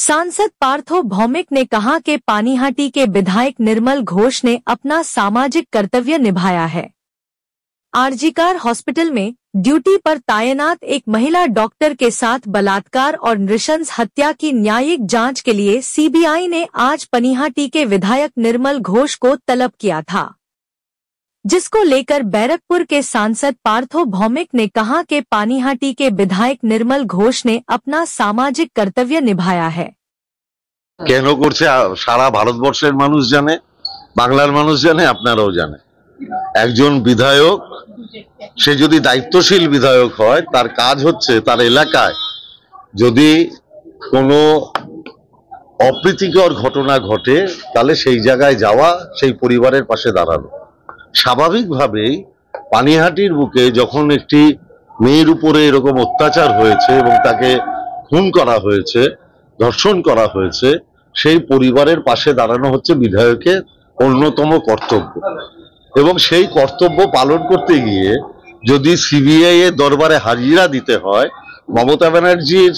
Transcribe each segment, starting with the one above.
सांसद पार्थो भौमिक ने कहा कि पानीहाटी के विधायक निर्मल घोष ने अपना सामाजिक कर्तव्य निभाया है। आरजीकर हॉस्पिटल में ड्यूटी पर तैनात एक महिला डॉक्टर के साथ बलात्कार और नृशंस हत्या की न्यायिक जांच के लिए सीबीआई ने आज पानीहाटी के विधायक निर्मल घोष को तलब किया था, जिसको लेकर बैरकपुर के सांसद पार्थो भौमिक ने कहा कि पानीहाटी के विधायक निर्मल घोष ने अपना सामाजिक कर्तव्य निभाया है। केन करছে सारा भारतवर्षेर मानुष जाने, बांगलार मानुष जाने, आपनाराও जाने। একজন বিধায়ক সে যদি দায়িত্বশীল বিধায়ক হয় তার কাজ হচ্ছে তার এলাকায় যদি কোনো অপ্রীতিকর ঘটনা ঘটে তাহলে সেই জায়গায় যাওয়া, সেই পরিবারের পাশে দাঁড়ানো। স্বাভাবিকভাবেই পানিহাটির বুকে যখন একটি মেয়ের উপরে এরকম অত্যাচার হয়েছে এবং তাকে খুন করা হয়েছে, ধর্ষণ করা হয়েছে, সেই পরিবারের পাশে দাঁড়ানো হচ্ছে বিধায়কের অন্যতম কর্তব্য। এবং সেই কর্তব্য পালন করতে গিয়ে যদি সিবিআই এর দরবারে হাজিরা দিতে হয়, মমতা ব্যানার্জির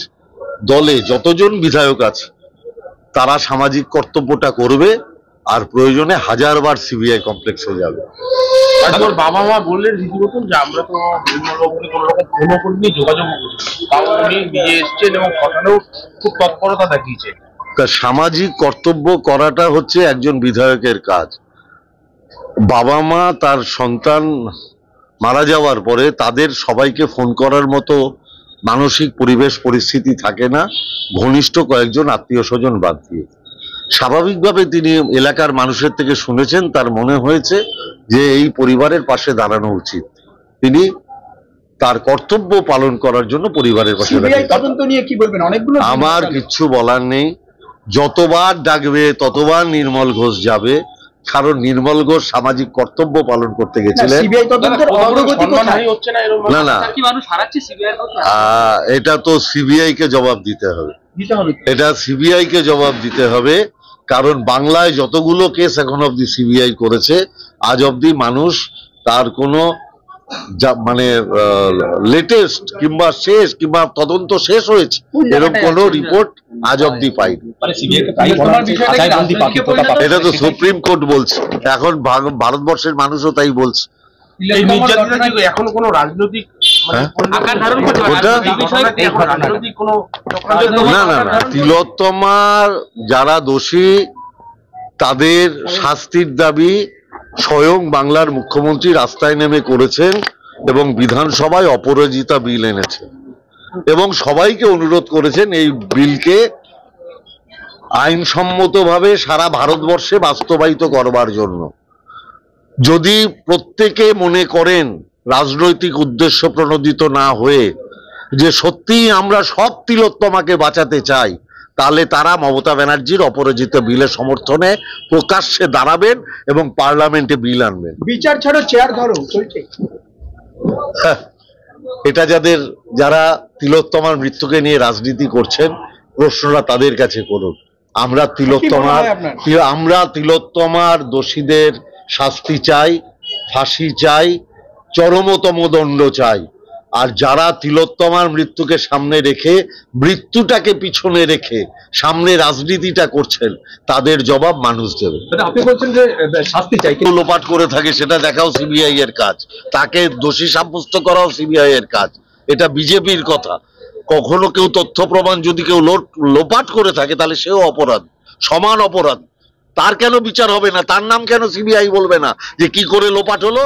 দলে যতজন বিধায়ক আছে তারা সামাজিক কর্তব্যটা করবে আর প্রয়োজনে হাজারবার সিবিআই কমপ্লেক্সে যাবে। আজকের বাবা মা বললেন রীতিমতো যে আমরা তো নির্মলবাবুকে কোনো রকম ফোনও করিনি, যোগাযোগও করিনি, বাবা উনি নিজে এসছেন এবং ঘটনাও খুব তৎপরতা দেখিয়েছে। তা সামাজিক কর্তব্য করাটা হচ্ছে একজন বিধায়কের কাজ। বাবা মা তার সন্তান মারা যাওয়ার পরে তাদের সবাইকে ফোন করার মতো মানসিক পরিবেশ পরিস্থিতি থাকে না, ঘনিষ্ঠ কয়েকজন আত্মীয় স্বজন বাদ দিয়ে। স্বাভাবিকভাবে তিনি এলাকার মানুষের থেকে শুনেছেন, তার মনে হয়েছে যে এই পরিবারের পাশে দাঁড়ানো উচিত। তিনি তার কর্তব্য পালন করার জন্য পরিবারের পাশে দাঁড়িয়েছেন। আমার কিচ্ছু বলার নেই, যতবার ডাকবে ততবার নির্মল ঘোষ যাবে, কারণ নির্মল ঘোষ সামাজিক কর্তব্য পালন করতে গেছিলেন। না না, এটা তো সিবিআই কে জবাব দিতে হবে, এটা সিবিআই কে জবাব দিতে হবে। কারণ বাংলায় যতগুলো কেস এখন অব্দি সিবিআই করেছে, আজ অব্দি মানুষ তার কোনো মানে লেটেস্ট কিংবা শেষ কিংবা তদন্ত শেষ হয়েছে এরকম কোনো রিপোর্ট আজ অব্দি পাইনি। এটা তো সুপ্রিম কোর্ট বলছে, এখন ভারতবর্ষের মানুষও তাই বলছে। এখন কোনো রাজনৈতিক না না না, তিলোত্তমার যারা দোষী তাদের শাস্তির দাবি স্বয়ং বাংলার মুখ্যমন্ত্রী রাস্তায় নেমে করেছেন এবং বিধানসভায় অপরাজিতা বিল এনেছেন এবং সবাইকে অনুরোধ করেছেন এই বিলকে আইনসম্মতভাবে সারা ভারতবর্ষে বাস্তবায়িত করবার জন্য। যদি প্রত্যেকে মনে করেন রাজনৈতিক উদ্দেশ্য প্রণোদিত না হয়ে যে সত্যিই আমরা সব তিলোত্তমাকে বাঁচাতে চাই, তাহলে তারা মমতা ব্যানার্জির অপরাজিত বিলের সমর্থনে প্রকাশ্যে দাঁড়াবেন এবং পার্লামেন্টে বিল আনবেন। বিচার ছাড়ো চেয়ার ধরো চলছে। এটা যারা তিলোত্তমার মৃত্যুকে নিয়ে রাজনীতি করছেন, প্রশ্নটা তাদের কাছে করুন। আমরা তিলোত্তমার দোষীদের শাস্তি চাই, ফাঁসি চাই, চরমতম দণ্ড চাই। আর যারা তিলোত্তমার মৃত্যুকে সামনে রেখে, মৃত্যুটাকে পিছনে রেখে সামনে রাজনীতিটা করছেন, তাদের জবাব মানুষ দেবে। আপনি বলছেন যে শাস্তি চাই, কেউ লোপাট করে থাকে সেটা দেখাও সিবিআই এর কাজ, তাকে দোষী সাব্যস্ত করাও সিবিআই এর কাজ। এটা বিজেপির কথা। কখনো কেউ তথ্য প্রমাণ যদি কেউ লোপাট করে থাকে তাহলে সেও অপরাধ, সমান অপরাধ। তার কেন বিচার হবে না? তার নাম কেন সিবিআই বলবে না যে কি করে লোপাট হলো?